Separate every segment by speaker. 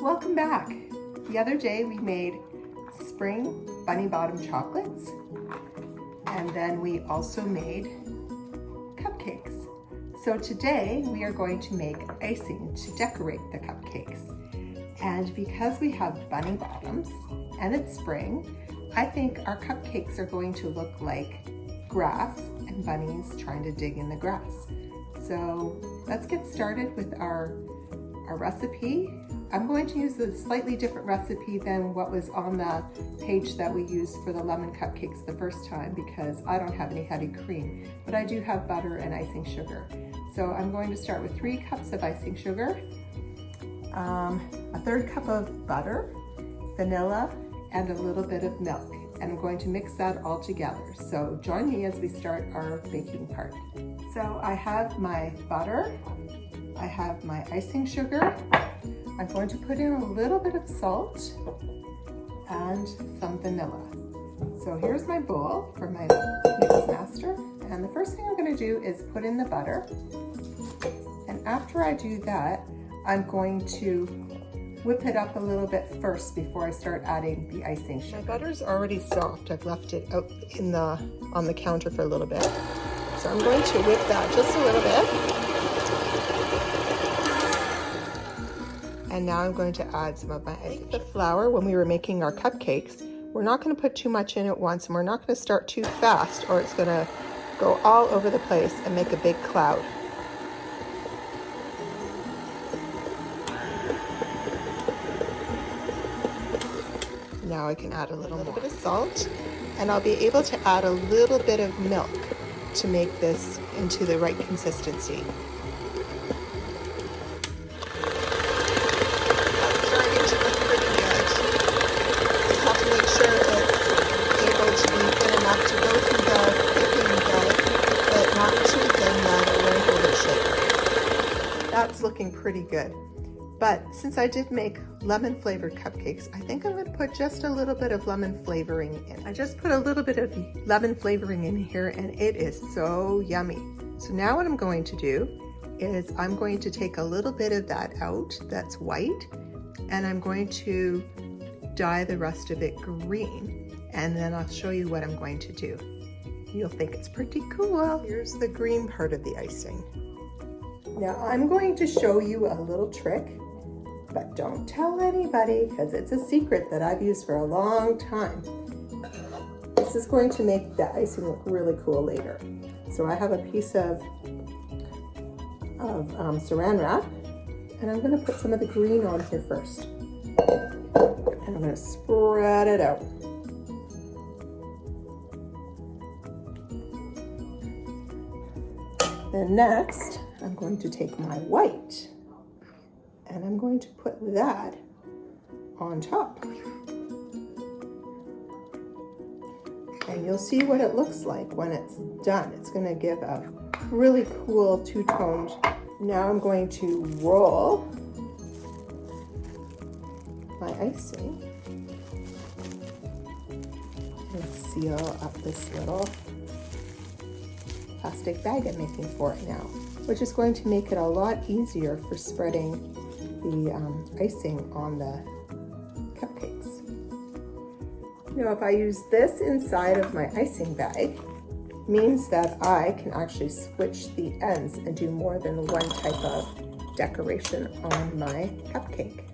Speaker 1: Welcome back. The other day we made spring bunny bottom chocolates, and then we also made cupcakes. So today we are going to make icing to decorate the cupcakes. And because we have bunny bottoms and it's spring, I think our cupcakes are going to look like grass and bunnies trying to dig in the grass. So let's get started with our recipe. I'm going to use a slightly different recipe than what was on the page that we used for the lemon cupcakes the first time because I don't have any heavy cream, but I do have butter and icing sugar. So I'm going to start with 3 cups of icing sugar, a 1/3 cup of butter, vanilla, and a little bit of milk. And I'm going to mix that all together. So join me as we start our baking part. So I have my butter, I have my icing sugar. I'm going to put in a little bit of salt and some vanilla. So here's my bowl for my mix master. And the first thing I'm going to do is put in the butter. And after I do that, I'm going to whip it up a little bit first before I start adding the icing sugar. My butter's already soft. I've left it out on the counter for a little bit. So I'm going to whip that just a little bit. And now I'm going to add some of my icing. The flour, when we were making our cupcakes, we're not going to put too much in at once, and we're not going to start too fast or it's going to go all over the place and make a big cloud. Now I can add a little bit of salt, and I'll be able to add a little bit of milk to make this into the right consistency. That's looking pretty good. But since I did make lemon flavored cupcakes, I think I'm going to put just a little bit of lemon flavoring in. I just put a little bit of lemon flavoring in here and it is so yummy. So now what I'm going to do is I'm going to take a little bit of that out that's white, and I'm going to dye the rest of it green, and then I'll show you what I'm going to do. You'll think it's pretty cool. Here's the green part of the icing. Now I'm going to show you a little trick, but don't tell anybody because it's a secret that I've used for a long time. This is going to make the icing look really cool later. So I have a piece of saran wrap, and I'm going to put some of the green on here first. And I'm going to spread it out. Then next, I'm going to take my white and I'm going to put that on top. And you'll see what it looks like when it's done. It's going to give a really cool two-toned. Now I'm going to roll my icing and seal up this little plastic bag I'm making for it now, which is going to make it a lot easier for spreading the icing on the cupcakes. Now, if I use this inside of my icing bag, means that I can actually switch the ends and do more than one type of decoration on my cupcake.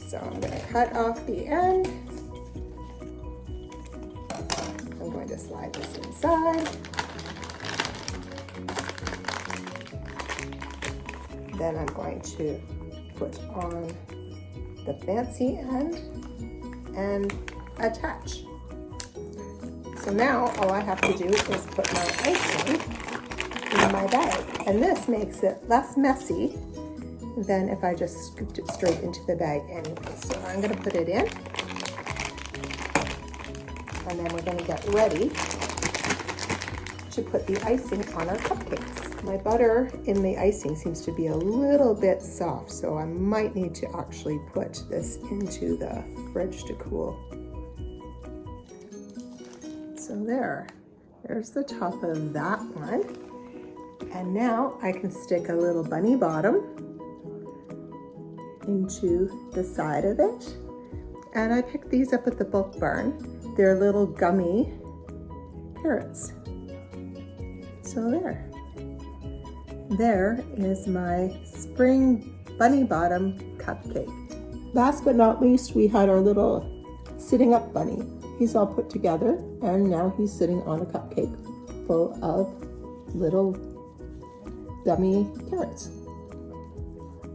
Speaker 1: So I'm going to cut off the end. I'm going to slide this inside. Then I'm going to put on the fancy end and attach. So now all I have to do is put my icing in my bag. And this makes it less messy than if I just scooped it straight into the bag anyway. So I'm going to put it in. And then we're going to get ready to put the icing on our cupcakes. My butter in the icing seems to be a little bit soft, so I might need to actually put this into the fridge to cool. So there's the top of that one. And now I can stick a little bunny bottom into the side of it. And I picked these up at the Bulk Barn. They're little gummy carrots. So there is my spring bunny bottom cupcake. Last but not least, we had our little sitting up bunny. He's all put together and now he's sitting on a cupcake full of little gummy carrots.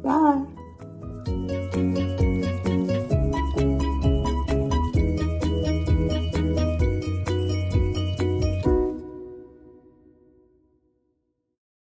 Speaker 1: Bye.